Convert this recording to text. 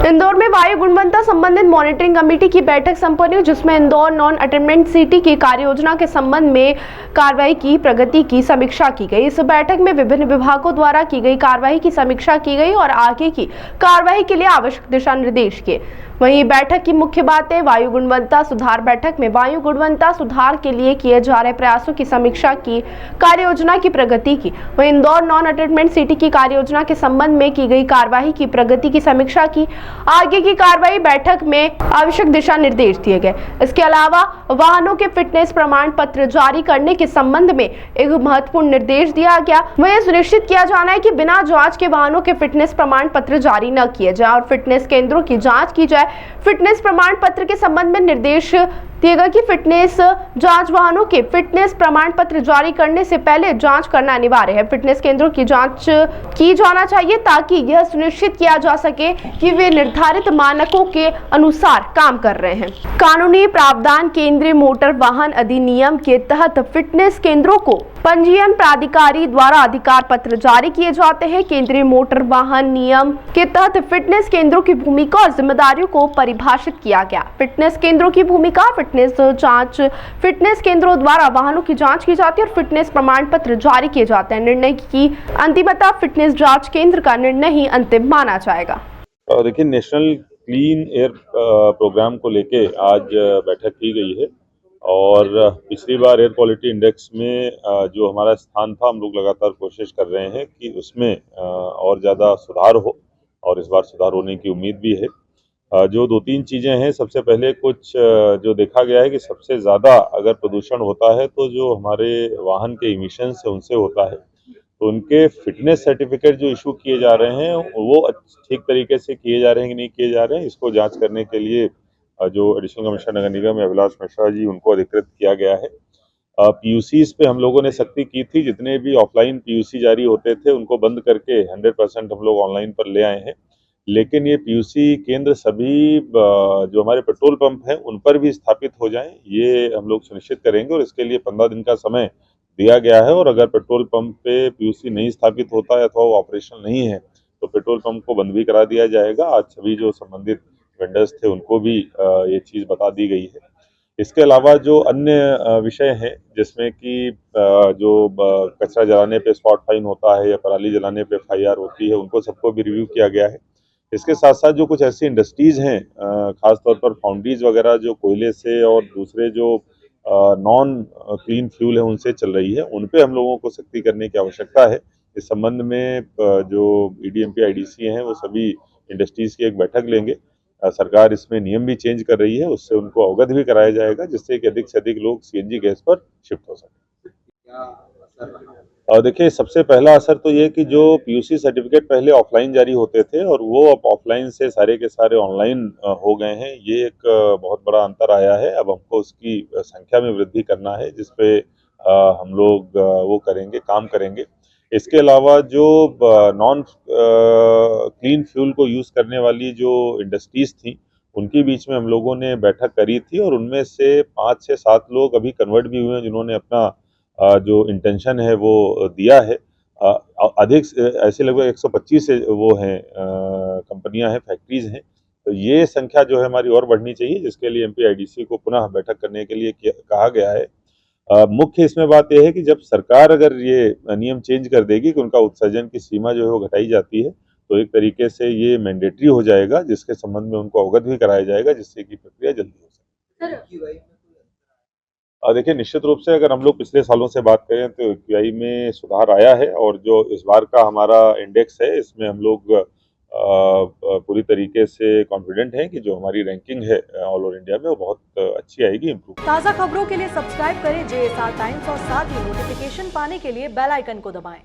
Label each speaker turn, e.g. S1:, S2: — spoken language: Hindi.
S1: इंदौर में वायु गुणवत्ता संबंधित मॉनिटरिंग कमेटी की बैठक संपन्न हुई, जिसमें इंदौर नॉन अटेनमेंट सिटी की कार्य योजना के संबंध में कार्रवाई की प्रगति की समीक्षा की गई। इस बैठक में विभिन्न विभागों द्वारा की गई कार्रवाई की समीक्षा की गई और आगे की कार्रवाई के लिए आवश्यक दिशा निर्देश किए। वहीं बैठक की मुख्य बातें: वायु गुणवत्ता सुधार। बैठक में वायु गुणवत्ता सुधार के लिए किए जा रहे प्रयासों की समीक्षा की, कार्य योजना की प्रगति की। वहीं इंदौर नॉन अटेनमेंट सिटी की कार्य योजना के संबंध में की गई कार्रवाई की प्रगति की समीक्षा की, आगे की कार्रवाई। बैठक में आवश्यक दिशा निर्देश दिए गए। इसके अलावा वाहनों के फिटनेस प्रमाण पत्र जारी करने के संबंध में एक महत्वपूर्ण निर्देश दिया गया। वह सुनिश्चित किया जाना है कि बिना जांच के वाहनों के फिटनेस प्रमाण पत्र जारी न किए जाए और फिटनेस केंद्रों की जांच की जाए। फिटनेस प्रमाण पत्र के संबंध में निर्देश दिएगा कि फिटनेस जांच वाहनों के फिटनेस प्रमाण पत्र जारी करने से पहले जांच करना अनिवार्य है। फिटनेस केंद्रों की जांच की जाना चाहिए ताकि यह सुनिश्चित किया जा सके कि वे निर्धारित मानकों के अनुसार काम कर रहे हैं। कानूनी प्रावधान: केंद्रीय मोटर वाहन अधिनियम के तहत फिटनेस केंद्रों को पंजीयन प्राधिकारी द्वारा अधिकार पत्र जारी किए जाते हैं। केंद्रीय मोटर वाहन नियम के तहत फिटनेस केंद्रों की भूमिका और जिम्मेदारियों को परिभाषित किया गया। फिटनेस केंद्रों की भूमिका: फिटनेस जांच: फिटनेस केंद्रों द्वारा वाहनों की जांच की जाती है और फिटनेस प्रमाण पत्र जारी किए जाते हैं। निर्णय की अंतिमता फिटनेस जांच केंद्र का निर्णय ही अंतिम माना जाएगा।
S2: देखिए, नेशनल क्लीन एयर प्रोग्राम को लेके आज बैठक की गई है और पिछली बार एयर क्वालिटी इंडेक्स में जो हमारा स्थान था, हम लोग लगातार कोशिश कर रहे हैं कि उसमें और ज़्यादा सुधार हो और इस बार सुधार होने की उम्मीद भी है। जो 2-3 चीज़ें हैं, सबसे पहले कुछ जो देखा गया है कि सबसे ज़्यादा अगर प्रदूषण होता है तो जो हमारे वाहन के इमिशंस है उनसे होता है। तो उनके फिटनेस सर्टिफिकेट जो इशू किए जा रहे हैं वो ठीक तरीके से किए जा रहे हैं कि नहीं किए जा रहे हैं, इसको जांच करने के लिए जो एडिशनल कमिश्नर नगर निगम अभिलाष मिश्रा जी, उनको अधिकृत किया गया है। पीयूसीज पे हम लोगों ने सख्ती की थी। जितने भी ऑफलाइन पीयूसी जारी होते थे उनको बंद करके 100% हम लोग ऑनलाइन पर ले आए हैं। लेकिन ये पीयूसी केंद्र सभी जो हमारे पेट्रोल पंप हैं उन पर भी स्थापित हो जाएं, ये हम लोग सुनिश्चित करेंगे और इसके लिए 15 दिन का समय दिया गया है। और अगर पेट्रोल पंप पे पीयूसी नहीं स्थापित होता है अथवा वो ऑपरेशनल नहीं है तो पेट्रोल पंप को बंद भी करा दिया जाएगा। आज सभी जो संबंधित वेंडर्स थे उनको भी ये चीज़ बता दी गई है। इसके अलावा जो अन्य विषय हैं, जिसमें कि जो कचरा जलाने पे स्पॉट फाइन होता है या पराली जलाने पे FIR होती है, उनको सबको भी रिव्यू किया गया है। इसके साथ साथ जो कुछ ऐसी इंडस्ट्रीज हैं, खासतौर पर फाउंड्रीज वगैरह जो कोयले से और दूसरे जो नॉन क्लीन फ्यूल है उनसे चल रही है, उन पे हम लोगों को सख्ती करने की आवश्यकता है। इस संबंध में जो EDMP IDC हैं वो सभी इंडस्ट्रीज की एक बैठक लेंगे। सरकार इसमें नियम भी चेंज कर रही है, उससे उनको अवगत भी कराया जाएगा, जिससे कि अधिक से अधिक लोग CNG गैस पर शिफ्ट हो सकें। और देखिए, सबसे पहला असर तो ये कि जो पीयूसी सर्टिफिकेट पहले ऑफलाइन जारी होते थे और वो अब ऑफलाइन से सारे के सारे ऑनलाइन हो गए हैं, ये एक बहुत बड़ा अंतर आया है। अब हमको उसकी संख्या में वृद्धि करना है, जिसपे हम लोग वो करेंगे, काम करेंगे। इसके अलावा जो नॉन क्लीन फ्यूल को यूज़ करने वाली जो इंडस्ट्रीज थी, उनके बीच में हम लोगों ने बैठक करी थी और उनमें से 5 से 7 लोग अभी कन्वर्ट भी हुए हैं, जिन्होंने अपना जो इंटेंशन है वो दिया है। अधिक ऐसे लगभग 125 से वो हैं कंपनियां हैं, फैक्ट्रीज हैं। तो ये संख्या जो है हमारी और बढ़नी चाहिए, जिसके लिए MP IDC को पुनः बैठक करने के लिए कहा गया है। मुख्य इसमें बात यह है कि जब सरकार अगर ये नियम चेंज कर देगी कि उनका उत्सर्जन की सीमा जो है वो घटाई जाती है, तो एक तरीके से ये मैंडेटरी हो जाएगा, जिसके संबंध में उनको अवगत भी कराया जाएगा, जिससे कि प्रक्रिया जल्दी हो सके। देखिए, निश्चित रूप से अगर हम लोग पिछले सालों से बात करें तो AQI में सुधार आया है और जो इस बार का हमारा इंडेक्स है, इसमें हम लोग पूरी तरीके से कॉन्फिडेंट हैं कि जो हमारी रैंकिंग है ऑल ओवर इंडिया में वो बहुत अच्छी आएगी, इम्प्रूव।
S3: ताज़ा खबरों के लिए सब्सक्राइब करें JSR टाइम्स और साथ ही नोटिफिकेशन पाने के लिए बेल आइकन को दबाएं।